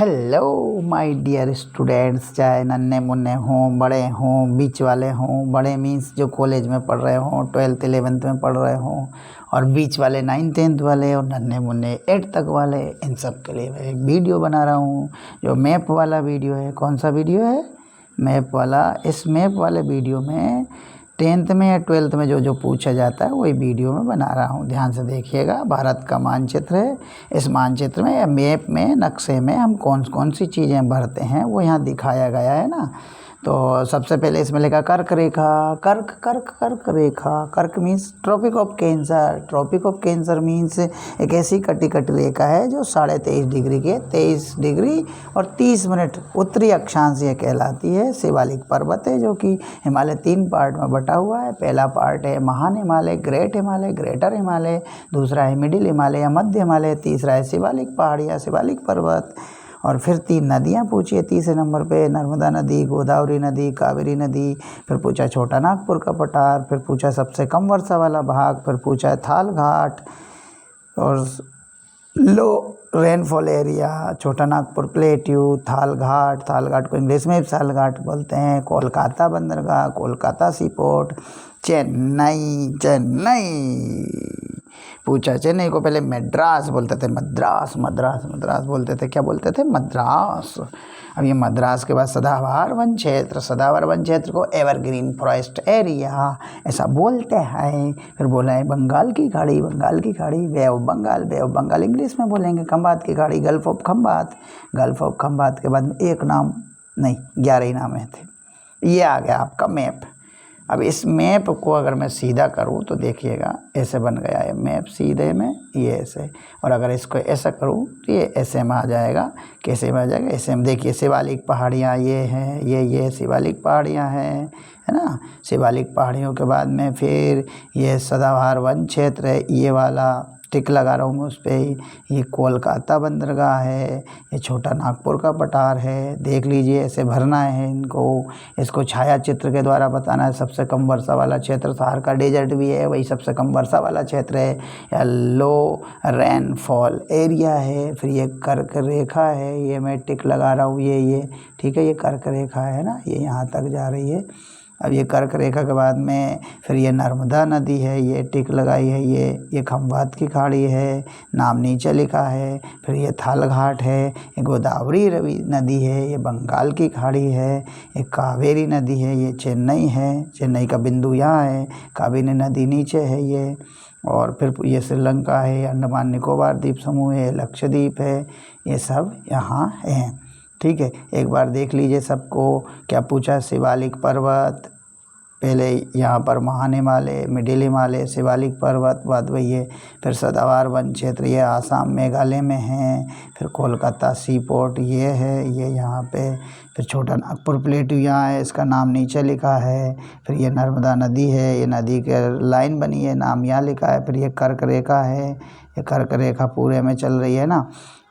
Hello my dear students, चाहे नन्हे मुन्ने हों, बड़े हों, बीच वाले हों। बड़े मीन्स जो कॉलेज में पढ़ रहे हों, 12th 11th में पढ़ रहे हों, और बीच वाले 9th 10th वाले, और नन्हे मुन्ने 8th तक वाले। इन सब के लिए मैं एक वीडियो बना रहा हूँ जो मैप वाला वीडियो है। कौन सा वीडियो है? मैप वाला। इस मैप वाले वीडियो में 10th में या 12th में जो पूछा जाता है वही वीडियो में बना रहा हूँ। ध्यान से देखिएगा। भारत का मानचित्र है। इस मानचित्र में या मैप में, नक्शे में हम कौन कौन सी चीज़ें भरते हैं वो यहाँ दिखाया गया है ना। तो सबसे पहले इसमें लिखा कर्क रेखा। कर्क कर्क कर्क रेखा। कर्क means tropic of cancer. Tropic of cancer means एक ऐसी कटी रेखा है जो 23.5 डिग्री के 23 डिग्री और 30 मिनट उत्तरी अक्षांश ये कहलाती है। शिवालिक पर्वत है जो कि हिमालय 3 पार्ट में बटा हुआ है। पहला पार्ट है महान हिमालय, ग्रेट हिमालय, ग्रेटर हिमालय। दूसरा है मिडिल हिमालय या मध्य हिमालय। तीसरा है शिवालिक पहाड़ियाँ, शिवालिक पर्वत। और फिर 3 नदियाँ पूछी है तीसरे नंबर पे, नर्मदा नदी, गोदावरी नदी, कावेरी नदी। फिर पूछा छोटा नागपुर का पठार। फिर पूछा सबसे कम वर्षा वाला भाग। फिर पूछा थाल घाट और लो रेनफॉल एरिया। छोटा नागपुर प्लेट्यू, थाल घाट को इंग्लिश में थाल घाट बोलते हैं। कोलकाता बंदरगाह, कोलकाता सी पोर्ट, चेन्नई। पूछा चेन्नई को पहले मद्रास बोलते थे। मद्रास बोलते थे। क्या बोलते थे? मद्रास। अब ये मद्रास के बाद सदाबहार वन क्षेत्र। सदाबहार वन क्षेत्र को एवरग्रीन फॉरेस्ट एरिया ऐसा बोलते हैं। फिर बोला है बंगाल की खाड़ी। बे ऑफ बंगाल इंग्लिश में बोलेंगे। खंबात की खाड़ी, गल्फ ऑफ खंबात के बाद में एक नाम नहीं 11 ही नाम थे। ये आ गया आपका मैप। अब इस मैप को अगर मैं सीधा करूँ तो देखिएगा ऐसे बन गया है मैप। सीधे में ये ऐसे, और अगर इसको ऐसा करूँ तो ये ऐसे में आ जाएगा। कैसे में आ जाएगा? ऐसे में। देखिए शिवालिक पहाड़ियाँ ये हैं, ये शिवालिक पहाड़ियाँ हैं, है ना। शिवालिक पहाड़ियों के बाद में फिर ये सदाबहार वन क्षेत्र है, ये वाला टिक लगा रहा हूँ मैं उस पर। ये कोलकाता बंदरगाह है, ये छोटा नागपुर का पठार है। देख लीजिए ऐसे भरना है इनको। इसको छाया चित्र के द्वारा बताना है। सबसे कम वर्षा वाला क्षेत्र सहार का डेजर्ट भी है, वही सबसे कम वर्षा वाला क्षेत्र है या लो रेनफॉल एरिया है। फिर ये कर्क रेखा है, ये मैं टिक लगा रहा हूँ। ये ठीक है, ये कर्क रेखा है ना, ये यहाँ तक जा रही है। अब ये कर्क रेखा के बाद में फिर ये नर्मदा नदी है, ये टिक लगाई है। ये खंबात की खाड़ी है, नाम नीचे लिखा है। फिर ये थाल घाट है, ये गोदावरी नदी है, ये बंगाल की खाड़ी है। ये कावेरी नदी है, ये चेन्नई है, चेन्नई का बिंदु यहाँ है। कावेरी नदी नीचे है ये। और फिर ये श्रीलंका है, अंडमान निकोबार द्वीप समूह है, लक्षद्वीप है। ये सब यहाँ हैं। ठीक है, एक बार देख लीजिए सबको। क्या पूछा? शिवालिक पर्वत, पहले यहाँ पर महान हिमालय, मिडिल हिमालय, शिवालिक पर्वत, बाद वही है। फिर सदाबहार वन क्षेत्र, ये आसाम मेघालय में है। फिर कोलकाता सी पोर्ट ये है, ये यहाँ पे। फिर छोटा नागपुर प्लेट्यू यहाँ है, इसका नाम नीचे लिखा है। फिर ये नर्मदा नदी है, ये नदी के लाइन बनी है, नाम यहाँ लिखा है। फिर ये कर्क रेखा है, ये कर्क रेखा पूरे में चल रही है ना।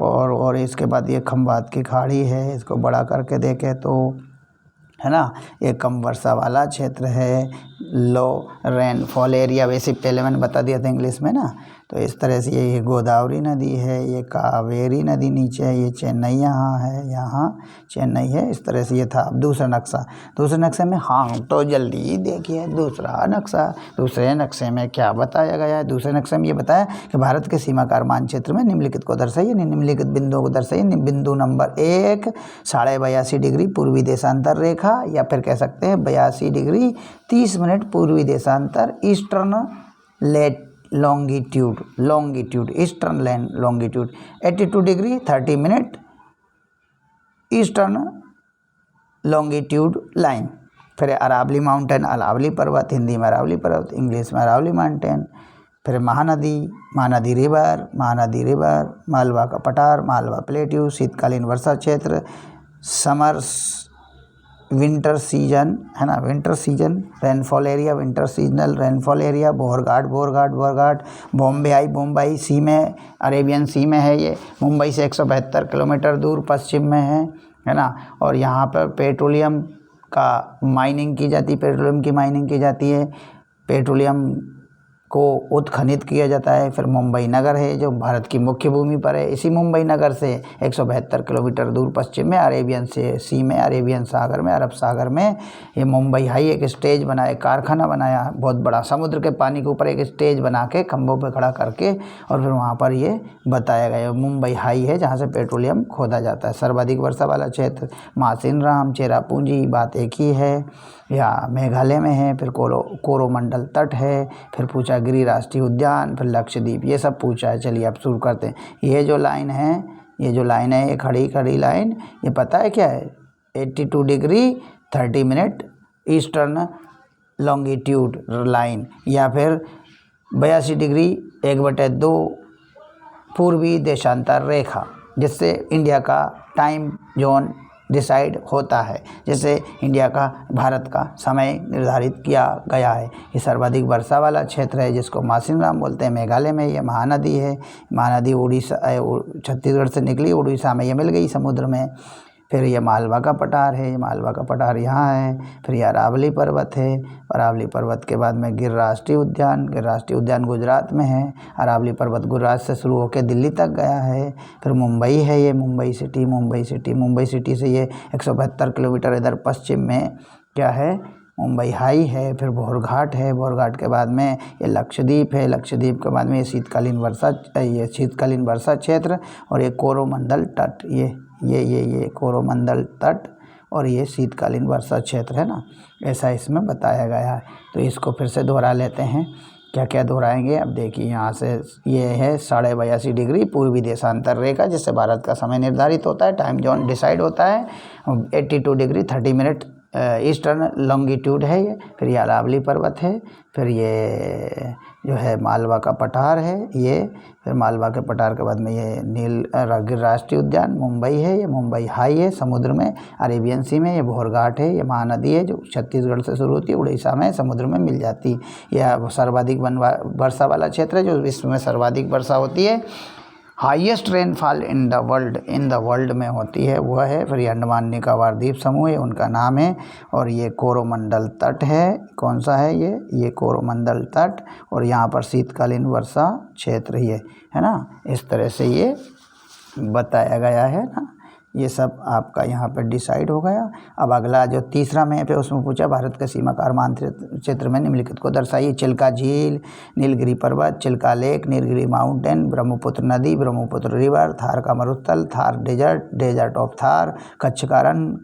और इसके बाद ये खंबात की खाड़ी है। इसको बड़ा करके देखें तो, है ना, ये कम वर्षा वाला क्षेत्र है, लो रेनफॉल एरिया। वैसे पहले मैंने बता दिया था इंग्लिश में ना। तो इस तरह से ये गोदावरी नदी है, ये कावेरी नदी नीचे है, ये चेन्नई यहाँ है, यहाँ चेन्नई है। इस तरह से ये था। अब दूसरे नक्शे में, हाँ तो जल्दी देखिए दूसरा नक्शा। दूसरे नक्शे में क्या बताया गया है? दूसरे नक्शे में ये बताया कि भारत के सीमाकार मानचित्र में निम्नलिखित को दर्शाइए, निम्नलिखित बिंदुओं को दर्शाइए। बिंदु नंबर 1 82.5 डिग्री पूर्वी देशांतर रेखा, या फिर कह सकते हैं 82 डिग्री 30 मिनट पूर्वी देशांतर, eastern longitude eastern longitude. 82 degree 30 minute eastern longitude line. फिर अरावली माउंटेन, अरावली पर्वत, हिंदी में अरावली पर्वत, इंग्लिश में अरावली माउंटेन। फिर महानदी रिवर, मालवा का पठार, मालवा प्लेट्यू, शीतकालीन वर्षा क्षेत्र, विंटर सीजन, है ना, winter season rainfall area, winter seasonal rainfall area. Borghat, Bombay sea में, अरेबियन सी में है ये। मुंबई से 172 किलोमीटर दूर पश्चिम में है ना। और यहाँ पर पेट्रोलियम की माइनिंग की जाती है। पेट्रोलियम को को उत्खनित किया जाता है। फिर मुंबई नगर है जो भारत की मुख्य भूमि पर है। इसी मुंबई नगर से 172 किलोमीटर दूर पश्चिम में अरेबियन सी में, अरेबियन सागर में, अरब सागर में ये मुंबई हाई एक स्टेज बनाया, कारखाना बनाया बहुत बड़ा, समुद्र के पानी के ऊपर एक स्टेज बना के खंभों पे खड़ा करके, और फिर वहाँ पर ये बताया गया मुंबई हाई है जहाँ से पेट्रोलियम खोदा जाता है। सर्वाधिक वर्षा वाला क्षेत्र मासिनराम, चेरापूंजी, बात एक ही है, या मेघालय में है। फिर कोरोमंडल तट है, फिर पूछा गिरि राष्ट्रीय उद्यान, फिर लक्षद्वीप, ये सब पूछा है। चलिए अब शुरू करते हैं। ये जो लाइन है, ये खड़ी लाइन, ये पता है क्या है? 82 degree 30 minute eastern longitude line, या फिर 82 डिग्री 1/2 पूर्वी देशांतर रेखा, जिससे इंडिया का टाइम जोन डिसाइड होता है, जैसे इंडिया का, भारत का समय निर्धारित किया गया है। ये सर्वाधिक वर्षा वाला क्षेत्र है जिसको मासिनराम बोलते हैं। मेघालय में ये महानदी है। महानदी उड़ीसा, छत्तीसगढ़ से निकली, उड़ीसा में ये मिल गई समुद्र में। फिर ये मालवा का पठार है, ये मालवा का पठार यहाँ है। फिर ये अरावली पर्वत है। अरावली पर्वत के बाद में गिर राष्ट्रीय उद्यान गुजरात में है। अरावली पर्वत गुजरात से शुरू होकर दिल्ली तक गया है। फिर मुंबई है, ये मुंबई सिटी से ये 172 किलोमीटर इधर पश्चिम में क्या है, मुंबई हाई है। फिर भोरघाट है, भोरघाट के बाद में ये लक्षद्वीप है। लक्षद्वीप के बाद में ये शीतकालीन वर्षा क्षेत्र, और ये कोरोमंडल तट, ये कोरोमंडल तट, और ये शीतकालीन वर्षा क्षेत्र है ना, ऐसा इसमें बताया गया है। तो इसको फिर से दोहरा लेते हैं। क्या क्या दोहराएंगे? अब देखिए यहाँ से ये है 82.5 डिग्री पूर्वी देशांतर रेखा, जिससे भारत का समय निर्धारित होता है, टाइम जोन डिसाइड होता है। 82 डिग्री 30 मिनट ईस्टर्न लॉन्गिट्यूड है ये। फिर ये अरावली पर्वत है। फिर ये जो है मालवा का पठार है ये। फिर मालवा के पठार के बाद में ये गिर राष्ट्रीय उद्यान मुंबई है, ये मुंबई हाई है समुद्र में, अरेबियन सी में। ये भोरघाट है, ये महानदी है जो छत्तीसगढ़ से शुरू होती है, उड़ीसा में समुद्र में मिल जाती है। यह सर्वाधिक वर्षा वाला क्षेत्र है जो विश्व में सर्वाधिक वर्षा होती है। Highest rainfall in the world में होती है वह है। फिर ये अंडमान निकोबार द्वीप समूह है, उनका नाम है। और ये कोरोमंडल तट है, कौन सा है ये कोरोमंडल तट, और यहाँ पर शीतकालीन वर्षा क्षेत्र ही है ना। इस तरह से ये बताया गया है ना। ये सब आपका यहाँ पर डिसाइड हो गया। अब अगला जो तीसरा मैप है उसमें पूछा भारत का सीमाकार मानचित्र क्षेत्र में निम्नलिखित को दर्शाइए। चिल्का झील, नीलगिरी पर्वत, चिल्का लेक, नीलगिरी माउंटेन, ब्रह्मपुत्र नदी, ब्रह्मपुत्र रिवर, थार का मरुस्थल, थार डेजर्ट ऑफ थार, कच्छ का रन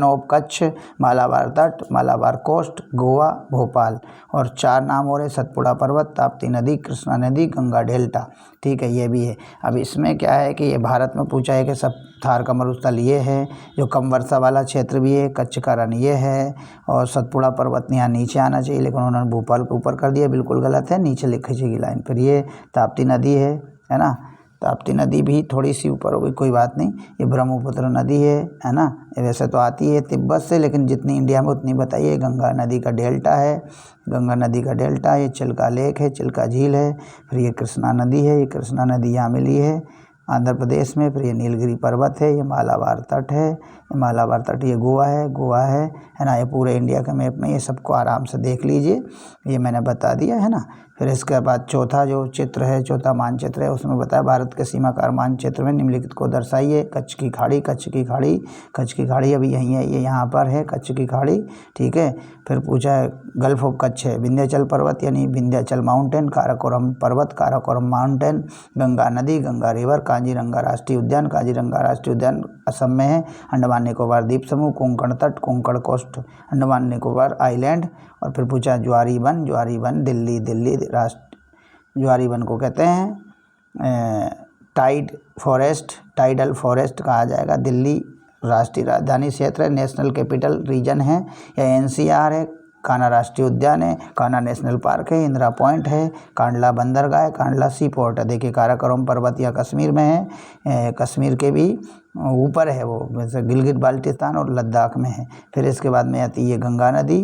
ऑफ कच्छ, मालाबार तट, मालाबार कोस्ट, गोवा, भोपाल। और 4 नाम हो रहे, सतपुड़ा पर्वत, ताप्ती नदी, कृष्णा नदी, गंगा डेल्टा। ठीक है, ये भी है। अब इसमें क्या है कि ये भारत में पूछा है कि सब थार का मरुस्थल ये है जो कम वर्षा वाला क्षेत्र भी है, कच्छ का रण ये है, और सतपुड़ा पर्वत यहाँ नीचे आना चाहिए लेकिन उन्होंने भोपाल के ऊपर कर दिया, बिल्कुल गलत है, नीचे लिखी जाएगी लाइन। फिर ये ताप्ती नदी है ना। ताप्ती नदी भी थोड़ी सी ऊपर हो गई, कोई बात नहीं। ये ब्रह्मपुत्र नदी है ना। ये वैसे तो आती है तिब्बत से, लेकिन जितनी इंडिया में उतनी बताइए। गंगा नदी का डेल्टा है, ये चिल्का लेक है, चिल्का झील है। फिर ये कृष्णा नदी है, ये कृष्णा नदी यहाँ मिली है आंध्र प्रदेश में। फिर ये नीलगिरी पर्वत है, ये मालाबार तट है, ये गोवा है ना। ये पूरे इंडिया के मैप में, ये सबको आराम से देख लीजिए, ये मैंने बता दिया है ना। फिर इसके बाद चौथा मानचित्र है, उसमें बताया भारत के सीमाकार मानचित्र में निम्नलिखित को दर्शाइए। कच्छ की खाड़ी अभी यहीं है, ये यहाँ पर है कच्छ की खाड़ी। ठीक है। फिर पूछा है गल्फ ऑफ कच्छ है, विंध्याचल पर्वत यानी विंध्याचल माउंटेन, काराकोरम पर्वत, काराकोरम माउंटेन, गंगा नदी, गंगा रिवर, काजीरंगा राष्ट्रीय उद्यान असम में है। अंडमान निकोबार द्वीप समूह, कोंकण तट, कोंकण कोस्ट, अंडमान निकोबार आइलैंड। और फिर पूछा ज्वारी वन दिल्ली ज्वारी वन को कहते हैं टाइडल फॉरेस्ट कहा जाएगा। दिल्ली राष्ट्रीय राजधानी क्षेत्र है, नेशनल कैपिटल रीजन है, या एनसीआर है। कान्हा राष्ट्रीय उद्यान है, कान्हा नेशनल पार्क है, इंदिरा पॉइंट है, कांडला बंदरगाह है, कांडला सी पोर्ट है। देखिए काराकोरम पर्वत या कश्मीर में है, कश्मीर के भी ऊपर है वो, वैसे गिलगित बाल्टिस्तान और लद्दाख में है। फिर इसके बाद में आती है ये गंगा नदी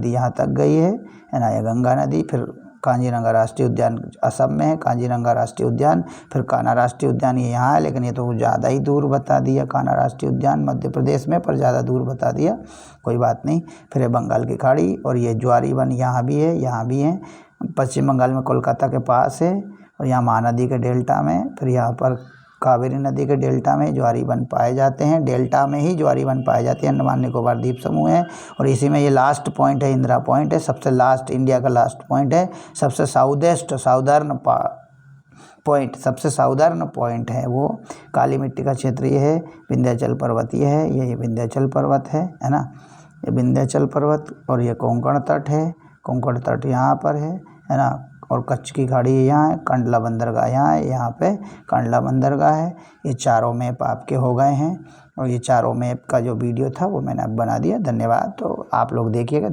यहाँ तक गई है ना, ये गंगा नदी। फिर काजीरंगा राष्ट्रीय उद्यान असम में है, काजीरंगा राष्ट्रीय उद्यान। फिर कान्हा राष्ट्रीय उद्यान ये यहाँ है, लेकिन ये तो ज़्यादा ही दूर बता दिया। कान्हा राष्ट्रीय उद्यान मध्य प्रदेश में, पर ज़्यादा दूर बता दिया, कोई बात नहीं। फिर ये बंगाल की खाड़ी, और ये ज्वारी वन यहाँ भी है, पश्चिम बंगाल में कोलकाता के पास है और यहाँ महानदी के डेल्टा में, फिर यहाँ पर कावेरी नदी के डेल्टा में ज्वारी वन पाए जाते हैं। डेल्टा में ही ज्वारी वन पाए जाते हैं। अंडमान निकोबार द्वीप समूह है और इसी में ये लास्ट पॉइंट है, इंदिरा पॉइंट है, सबसे लास्ट इंडिया का लास्ट पॉइंट है, सबसे साउदर्न पॉइंट, सबसे साउदर्न पॉइंट है वो। काली मिट्टी का क्षेत्र ये है, विंध्याचल पर्वत ये है, ये विंध्याचल पर्वत है ना, ये विंध्याचल पर्वत। और ये कोंकण तट है, कोंकण तट यहाँ पर है ना। और कच्छ की खाड़ी यहाँ है, कंडला बंदरगाह यहाँ है, यहाँ पे कंडला बंदरगाह है। ये चारों मैप आपके हो गए हैं और ये चारों मैप का जो वीडियो था वो मैंने अब बना दिया। धन्यवाद। तो आप लोग देखिएगा।